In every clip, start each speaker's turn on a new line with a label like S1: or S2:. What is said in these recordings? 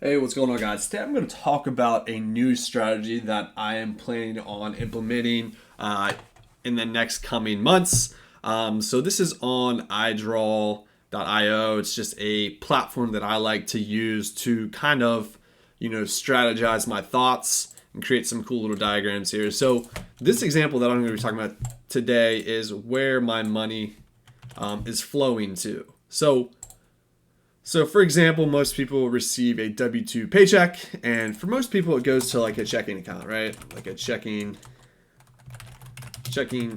S1: Hey, what's going on, guys? Today I'm going to talk about a new strategy that I am planning on implementing in the next coming months. So this is on iDraw.io. It's just a platform that I like to use to kind of, strategize my thoughts and create some cool little diagrams here. So this example that I'm going to be talking about today is where my money is flowing to. So, for example, most people receive a W-2 paycheck, and for most people, it goes to like a checking account, right? Like a checking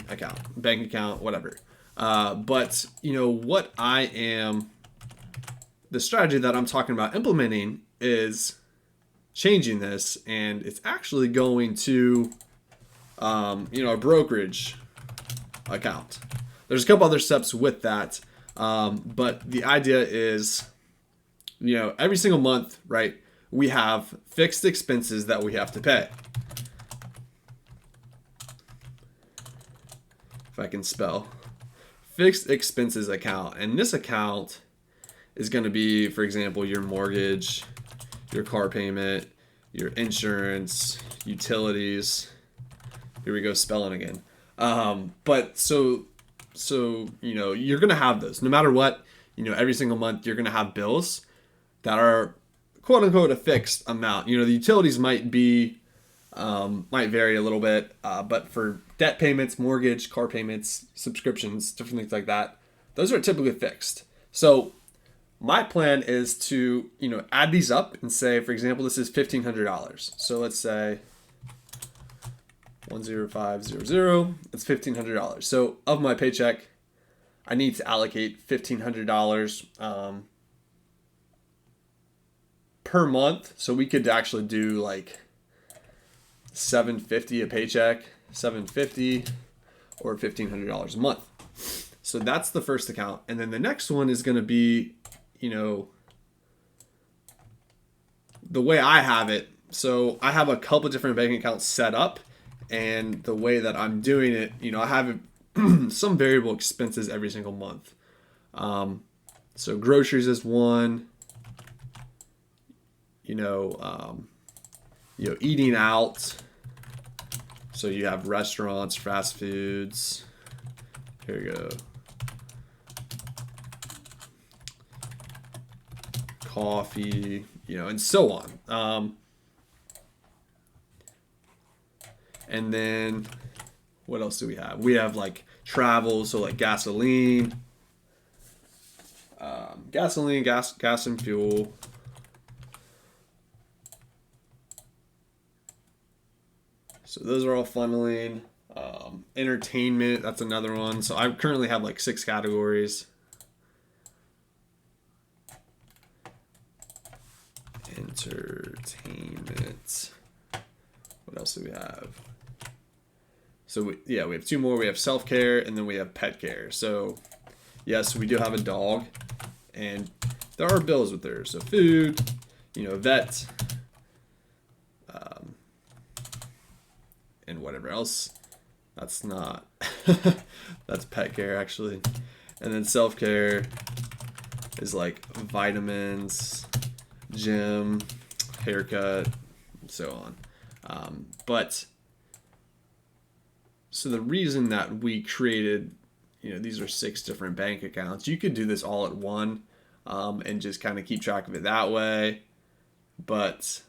S1: account, bank account, whatever. But the strategy that I'm talking about implementing is changing this, and it's actually going to, a brokerage account. There's a couple other steps with that, but the idea is, every single month, right, we have fixed expenses that we have to pay. If I can spell. Fixed expenses account. And this account is going to be, for example, your mortgage, your car payment, your insurance, utilities. Here we go, spelling again. But so you're going to have those. No matter what, every single month you're going to have bills that are quote unquote a fixed amount. The utilities might vary a little bit, but for debt payments, mortgage, car payments, subscriptions, different things like that, those are typically fixed. So my plan is to, add these up and say, for example, this is $1,500. So let's say 10500, it's $1,500. So of my paycheck, I need to allocate $1,500 per month. So we could actually do like $750 a paycheck, $750 or $1,500 a month. So that's the first account. And then the next one is going to be, the way I have it. So I have a couple different bank accounts set up, and the way that I'm doing it, I have some variable expenses every single month. So groceries is one, eating out. So you have restaurants, fast foods. Here we go. Coffee, and so on. And then what else do we have? We have like travel, so like gasoline, gas and fuel. So those are all funneling. Entertainment, that's another one. So I currently have like 6 categories. Entertainment. What else do we have? So we have 2 more. We have self-care, and then we have pet care. So yes, we do have a dog, and there are bills with her. So food, vet, and whatever else. That's not, that's pet care actually. And then self-care is like vitamins, gym, haircut, and so on. So the reason that we created, these are 6 different bank accounts. You could do this all at one, and just kind of keep track of it that way. But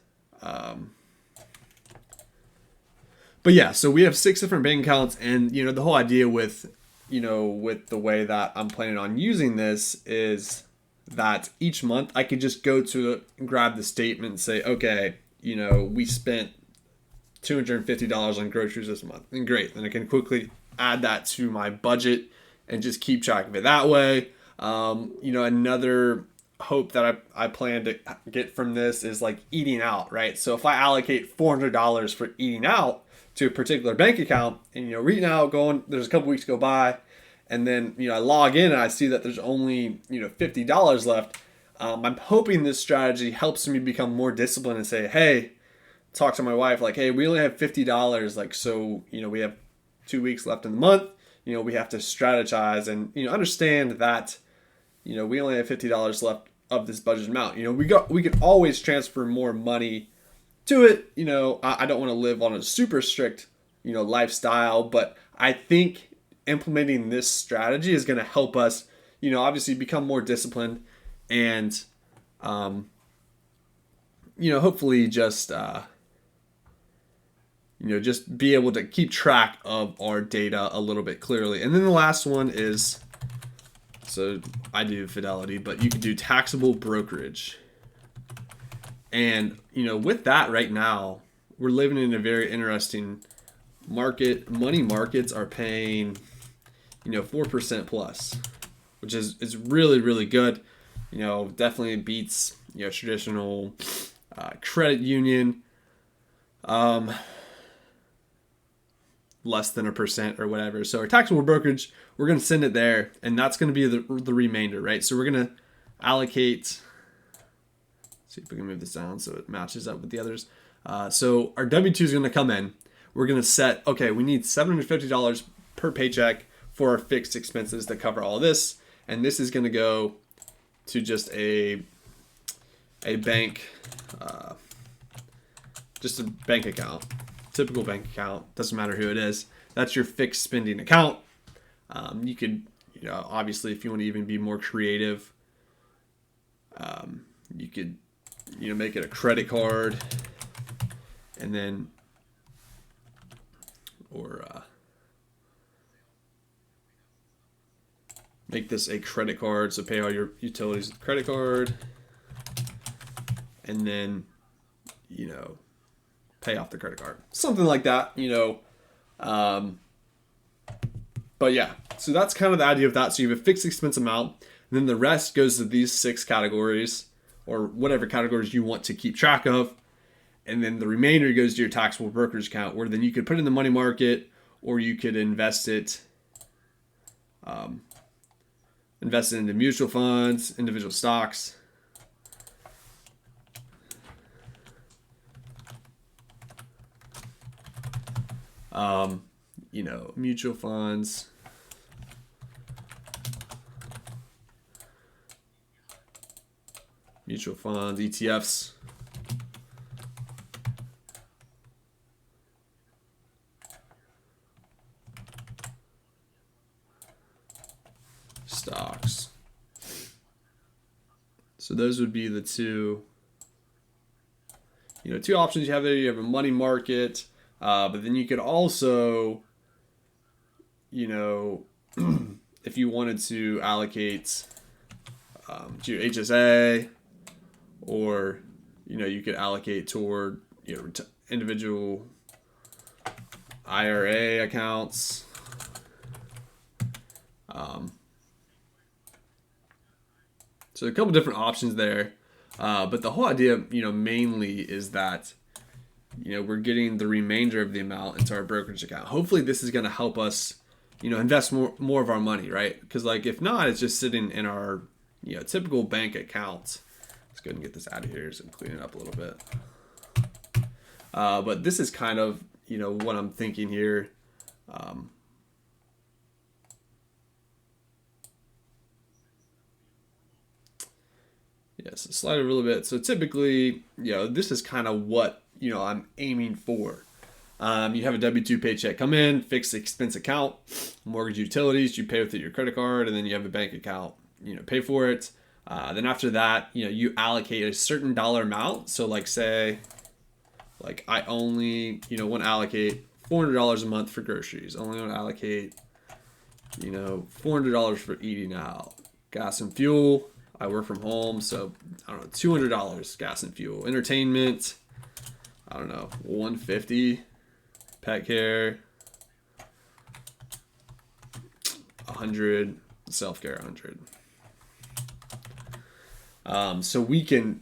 S1: yeah, so we have 6 different bank accounts, and the whole idea with the way that I'm planning on using this is that each month I could just go to it and grab the statement and say, okay, we spent $250 on groceries this month, and great. Then I can quickly add that to my budget and just keep track of it that way. Another hope that I plan to get from this is like eating out, right? So if I allocate $400 for eating out to a particular bank account, and eating out, there's a couple weeks go by, and then I log in and I see that there's only $50 left. I'm hoping this strategy helps me become more disciplined and say, hey, talk to my wife like, hey, we only have $50, like, so we have 2 weeks left in the month. We have to strategize and understand that we only have $50 left of this budget amount. We could always transfer more money to it. I don't want to live on a super strict, lifestyle, but I think implementing this strategy is going to help us, obviously become more disciplined and, hopefully just, just be able to keep track of our data a little bit clearly. And then the last one is, so I do Fidelity, but you can do Taxable Brokerage. And, with that right now, we're living in a very interesting market. Money markets are paying, 4% plus, which is really, really good. Definitely beats, traditional credit union. Less than 1% or whatever. So our taxable brokerage, we're going to send it there, and that's going to be the remainder, right? So we're going to allocate. See if we can move this down so it matches up with the others. So our W-2 is going to come in. We're going to set, okay, we need $750 per paycheck for our fixed expenses to cover all this. And this is going to go to just a bank, just a bank account, typical bank account. Doesn't matter who it is. That's your fixed spending account. You could, obviously, if you want to even be more creative, you could, make it a credit card, and then, or make this a credit card. So pay all your utilities with credit card, and then, pay off the credit card, something like that, but yeah, so that's kind of the idea of that. So you have a fixed expense amount, and then the rest goes to these 6 categories, or whatever categories you want to keep track of. And then the remainder goes to your taxable brokerage account, where then you could put it in the money market, or you could invest it into mutual funds, individual stocks. Mutual funds, ETFs, stocks. So those would be the two options you have there. You have a money market, but then you could also, if you wanted to allocate to your HSA, or you could allocate toward individual IRA accounts. So a couple different options there, but the whole idea, mainly is that we're getting the remainder of the amount into our brokerage account. Hopefully, this is going to help us, invest more of our money, right? Because if not, it's just sitting in our typical bank account. Let's go ahead and get this out of here and clean it up a little bit. But this is kind of what I'm thinking here. Yes, slide it a little bit. So typically, this is kind of what I'm aiming for. You have a W-2 paycheck come in, fixed expense account, mortgage, utilities, you pay with your credit card, and then you have a bank account, pay for it. Then after that, you allocate a certain dollar amount. So say, I only, want to allocate $400 a month for groceries. Only want to allocate, $400 for eating out, gas and fuel. I work from home, so I don't know, $200 gas and fuel. Entertainment, I don't know, $150. Pet care, $100. Self-care, $100. So we can,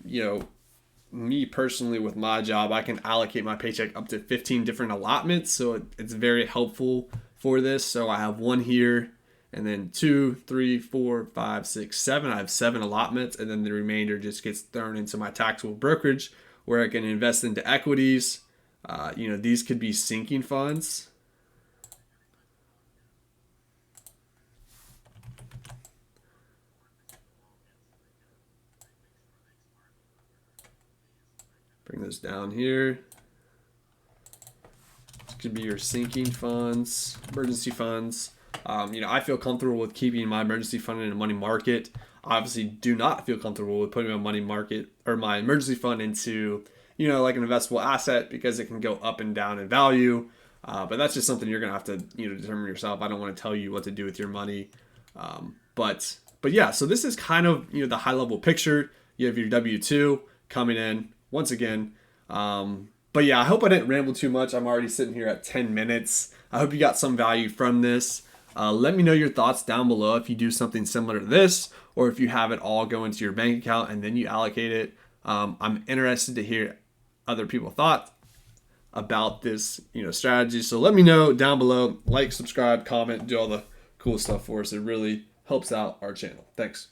S1: me personally with my job, I can allocate my paycheck up to 15 different allotments. So it's very helpful for this. So I have one here, and then 2, 3, 4, 5, 6, 7. I have 7 allotments, and then the remainder just gets thrown into my taxable brokerage, where I can invest into equities. These could be sinking funds. Bring this down here. This could be your sinking funds, emergency funds. I feel comfortable with keeping my emergency fund in a money market. Obviously, do not feel comfortable with putting my money market or my emergency fund into, like an investable asset because it can go up and down in value. But that's just something you're gonna have to, determine yourself. I don't want to tell you what to do with your money. But yeah, so this is kind of, the high level picture. You have your W-2 coming in once again. But yeah, I hope I didn't ramble too much. I'm already sitting here at 10 minutes. I hope you got some value from this. Let me know your thoughts down below if you do something similar to this, or if you have it all go into your bank account and then you allocate it. I'm interested to hear other people's thoughts about this, strategy. So let me know down below. Like, subscribe, comment, do all the cool stuff for us. It really helps out our channel. Thanks.